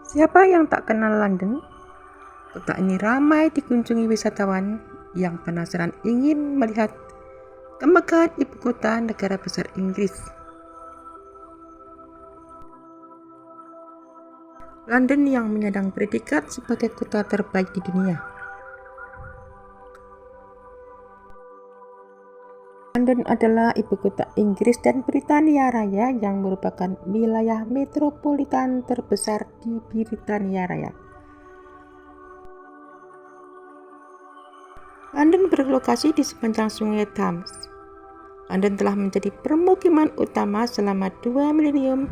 Siapa yang tak kenal London? Kota ini ramai dikunjungi wisatawan yang penasaran ingin melihat kemegahan ibu kota negara besar Inggris. London yang menyandang predikat sebagai kota terbaik di dunia. London adalah ibu kota Inggris dan Britania Raya yang merupakan wilayah metropolitan terbesar di Britania Raya. London berlokasi di sepanjang sungai Thames. London telah menjadi permukiman utama selama 2 milenium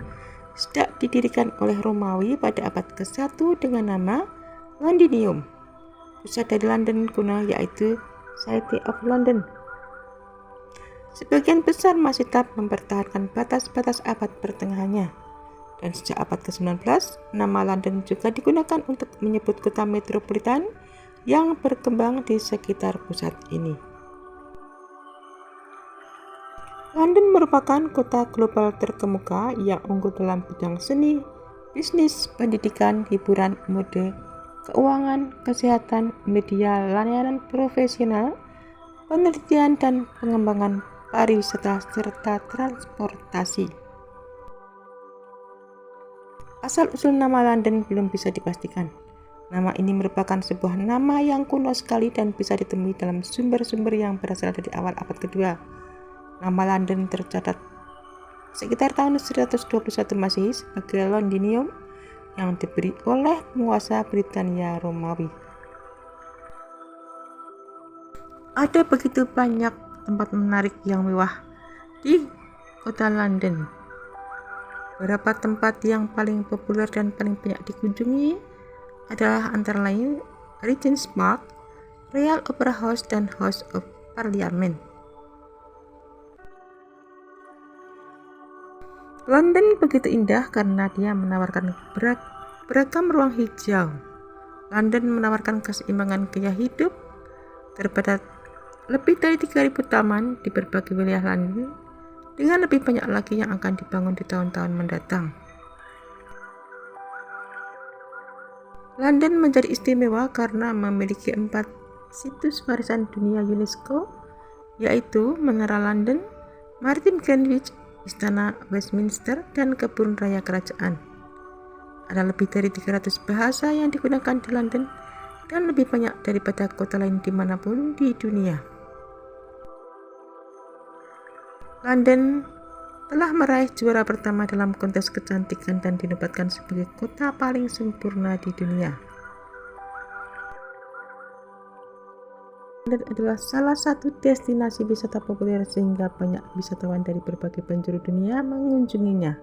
sejak didirikan oleh Romawi pada abad ke-1 dengan nama Londinium. Pusat dari London kuno yaitu City of London. Sebagian besar masih tetap mempertahankan batas-batas abad pertengahannya. Dan sejak abad ke-19, nama London juga digunakan untuk menyebut kota metropolitan yang berkembang di sekitar pusat ini. London merupakan kota global terkemuka yang unggul dalam bidang seni, bisnis, pendidikan, hiburan, mode, keuangan, kesehatan, media, layanan profesional, penelitian dan pengembangan pariwisata serta transportasi. Asal-usul nama London belum bisa dipastikan. Nama ini merupakan sebuah nama yang kuno sekali dan bisa ditemui dalam sumber-sumber yang berasal dari awal abad kedua. Nama London tercatat sekitar tahun 121 Masehi sebagai Londinium yang diberi oleh penguasa Britania Romawi. Ada begitu banyak tempat menarik yang mewah di kota London. Beberapa tempat yang paling populer dan paling banyak dikunjungi adalah antara lain Regent's Park, Royal Opera House, dan House of Parliament. London begitu indah karena dia menawarkan beragam ruang hijau. London menawarkan keseimbangan gaya hidup. Terdapat lebih dari 3.000 taman di berbagai wilayah London, dengan lebih banyak lagi yang akan dibangun di tahun-tahun mendatang. London menjadi istimewa karena memiliki 4 situs warisan dunia UNESCO, yaitu Menara London, Maritim Greenwich, Istana Westminster, dan Kebun Raya Kerajaan. Ada lebih dari 300 bahasa yang digunakan di London dan lebih banyak daripada kota lain dimanapun di dunia. London telah meraih juara pertama dalam kontes kecantikan dan dinobatkan sebagai kota paling sempurna di dunia. London adalah salah satu destinasi wisata populer sehingga banyak wisatawan dari berbagai penjuru dunia mengunjunginya.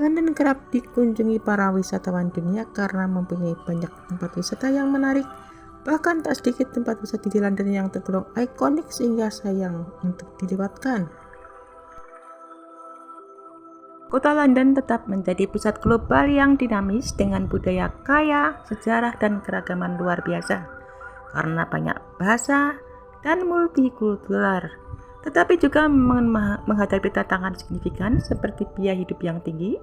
London kerap dikunjungi para wisatawan dunia karena mempunyai banyak tempat wisata yang menarik. Bahkan tak sedikit tempat wisata di London yang tergolong ikonik sehingga sayang untuk dilewatkan. Kota London tetap menjadi pusat global yang dinamis dengan budaya kaya, sejarah, dan keragaman luar biasa. Karena banyak bahasa dan multikultural, tetapi juga menghadapi tantangan signifikan seperti biaya hidup yang tinggi,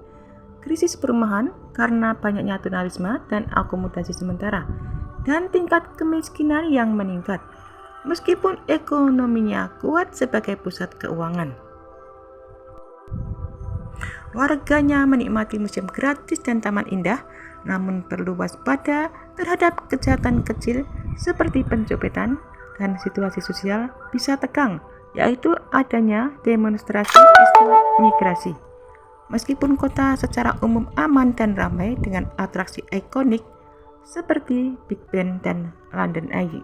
krisis perumahan karena banyaknya tunawisma dan akomodasi sementara, dan tingkat kemiskinan yang meningkat, meskipun ekonominya kuat sebagai pusat keuangan. Warganya menikmati museum gratis dan taman indah, namun perlu waspada terhadap kejahatan kecil seperti pencopetan dan situasi sosial bisa tegang, yaitu adanya demonstrasi isu migrasi. Meskipun kota secara umum aman dan ramai dengan atraksi ikonik seperti Big Ben dan London Eye.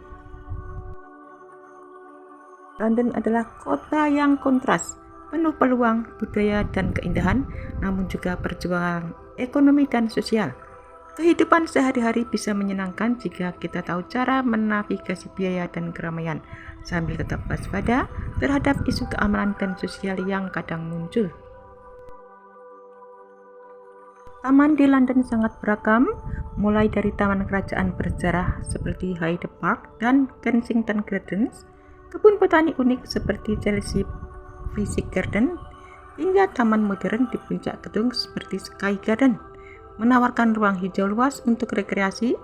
London adalah kota yang kontras, penuh peluang, budaya, dan keindahan, namun juga perjuangan ekonomi dan sosial. Kehidupan sehari-hari bisa menyenangkan jika kita tahu cara menavigasi biaya dan keramaian, sambil tetap waspada terhadap isu keamanan dan sosial yang kadang muncul. Taman di London sangat beragam, mulai dari taman kerajaan bersejarah seperti Hyde Park dan Kensington Gardens, kebun botani unik seperti Chelsea Physic Garden, hingga taman modern di puncak gedung seperti Sky Garden, menawarkan ruang hijau luas untuk rekreasi,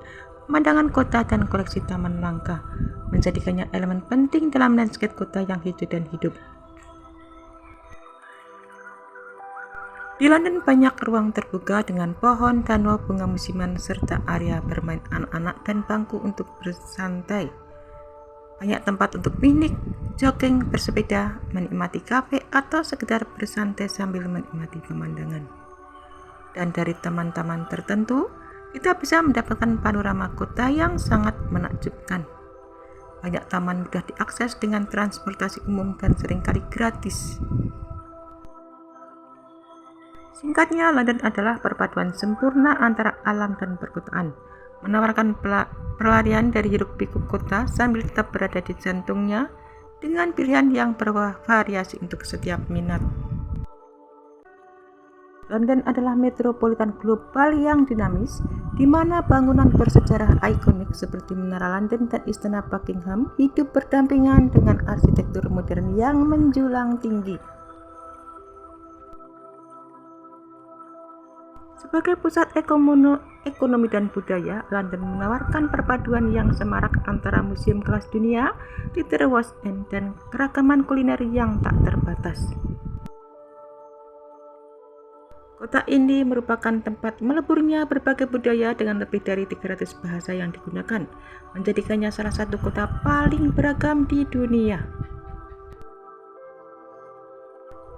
pemandangan kota dan koleksi taman langka, menjadikannya elemen penting dalam landscape kota yang hijau dan hidup. Di London banyak ruang terbuka dengan pohon, danau, bunga musiman, serta area bermain anak-anak dan bangku untuk bersantai. Banyak tempat untuk piknik, jogging, bersepeda, menikmati kafe, atau sekedar bersantai sambil menikmati pemandangan. Dan dari taman-taman tertentu, kita bisa mendapatkan panorama kota yang sangat menakjubkan. Banyak taman mudah diakses dengan transportasi umum dan seringkali gratis. Singkatnya, London adalah perpaduan sempurna antara alam dan perkotaan, menawarkan pelarian dari hiruk-pikuk kota sambil tetap berada di jantungnya dengan pilihan yang bervariasi untuk setiap minat. London adalah metropolitan global yang dinamis, di mana bangunan bersejarah ikonik seperti Menara London dan Istana Buckingham hidup berdampingan dengan arsitektur modern yang menjulang tinggi. Sebagai pusat ekonomi dan budaya, London menawarkan perpaduan yang semarak antara museum kelas dunia, Theatre West End, dan keragaman kuliner yang tak terbatas. Kota ini merupakan tempat meleburnya berbagai budaya dengan lebih dari 300 bahasa yang digunakan, menjadikannya salah satu kota paling beragam di dunia.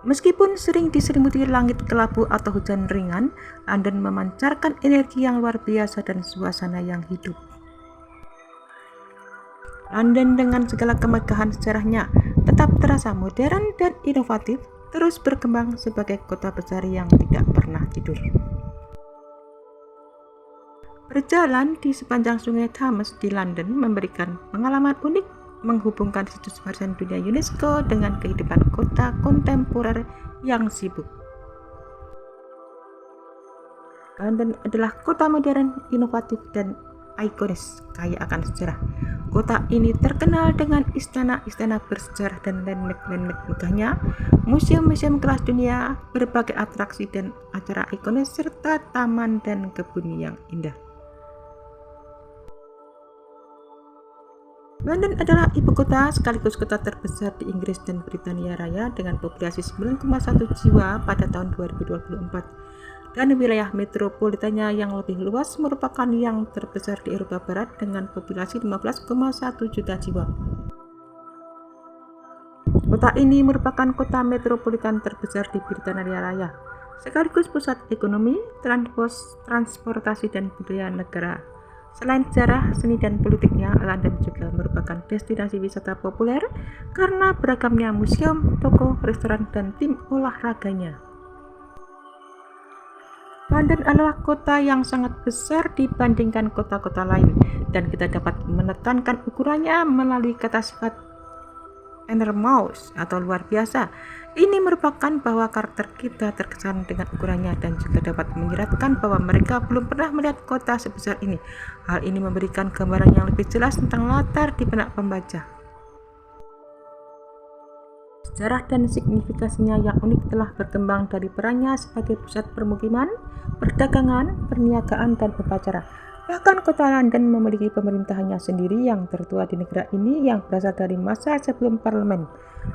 Meskipun sering diselimuti langit kelabu atau hujan ringan, London memancarkan energi yang luar biasa dan suasana yang hidup. London dengan segala kemegahan sejarahnya tetap terasa modern dan inovatif, terus berkembang sebagai kota besar yang tidak pernah tidur. Berjalan di sepanjang sungai Thames di London memberikan pengalaman unik, menghubungkan situs warisan dunia UNESCO dengan kehidupan kota kontemporer yang sibuk. London adalah kota modern, inovatif, dan ikonis, kaya akan sejarah. Kota ini terkenal dengan istana-istana bersejarah dan landmark-landmark megahnya, museum-museum kelas dunia, berbagai atraksi dan acara ikonis, serta taman dan kebun yang indah. London adalah ibu kota sekaligus kota terbesar di Inggris dan Britania Raya dengan populasi 9,1 jiwa pada tahun 2024 dan wilayah metropolitannya yang lebih luas merupakan yang terbesar di Eropa Barat dengan populasi 15,1 juta jiwa. Kota ini merupakan kota metropolitan terbesar di Britania Raya, sekaligus pusat ekonomi, transportasi dan budaya negara. Selain sejarah, seni, dan politiknya, London juga merupakan destinasi wisata populer karena beragamnya museum, toko, restoran, dan tim olahraganya. London adalah kota yang sangat besar dibandingkan kota-kota lain, dan kita dapat menekankan ukurannya melalui kata sifat enormous atau luar biasa. Ini merupakan bahwa karakter kita terkesan dengan ukurannya dan juga dapat menyiratkan bahwa mereka belum pernah melihat kota sebesar ini. Hal ini memberikan gambaran yang lebih jelas tentang latar di benak pembaca. Sejarah dan signifikasinya yang unik telah berkembang dari perannya sebagai pusat permukiman, perdagangan, perniagaan, dan upacara. Bahkan kota London memiliki pemerintahannya sendiri yang tertua di negara ini yang berasal dari masa sebelum parlemen,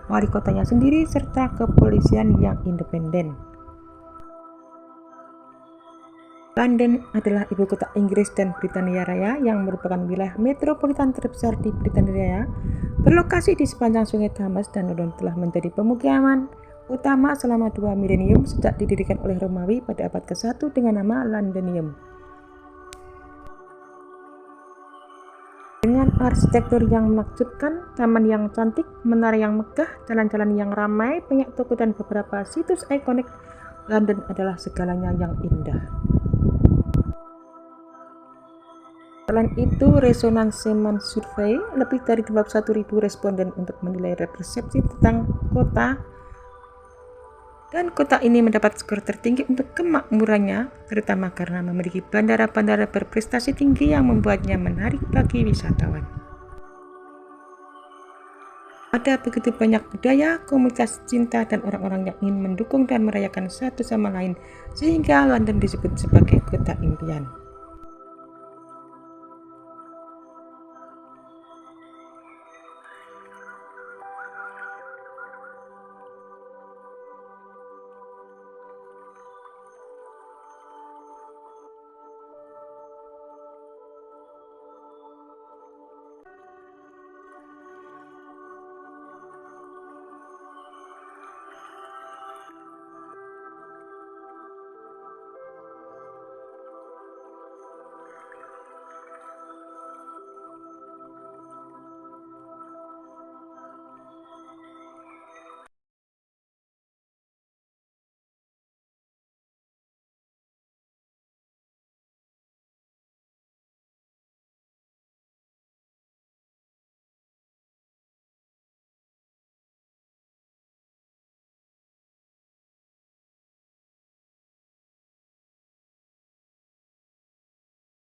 wali kotanya sendiri, serta kepolisian yang independen. London adalah ibu kota Inggris dan Britania Raya yang merupakan wilayah metropolitan terbesar di Britania Raya, berlokasi di sepanjang sungai Thames, dan London telah menjadi pemukiman utama selama 2 milenium sejak didirikan oleh Romawi pada abad ke-1 dengan nama Londinium. Dengan arsitektur yang menakjubkan, taman yang cantik, menara yang megah, jalan-jalan yang ramai, banyak toko, dan beberapa situs ikonik, London adalah segalanya yang indah. Selain itu, Resonance Survey lebih dari 21.000 responden untuk menilai persepsi tentang kota, dan kota ini mendapat skor tertinggi untuk kemakmurannya, terutama karena memiliki bandara-bandara berprestasi tinggi yang membuatnya menarik bagi wisatawan. Ada begitu banyak budaya, komunitas cinta, dan orang-orang yang ingin mendukung dan merayakan satu sama lain, sehingga London disebut sebagai kota impian.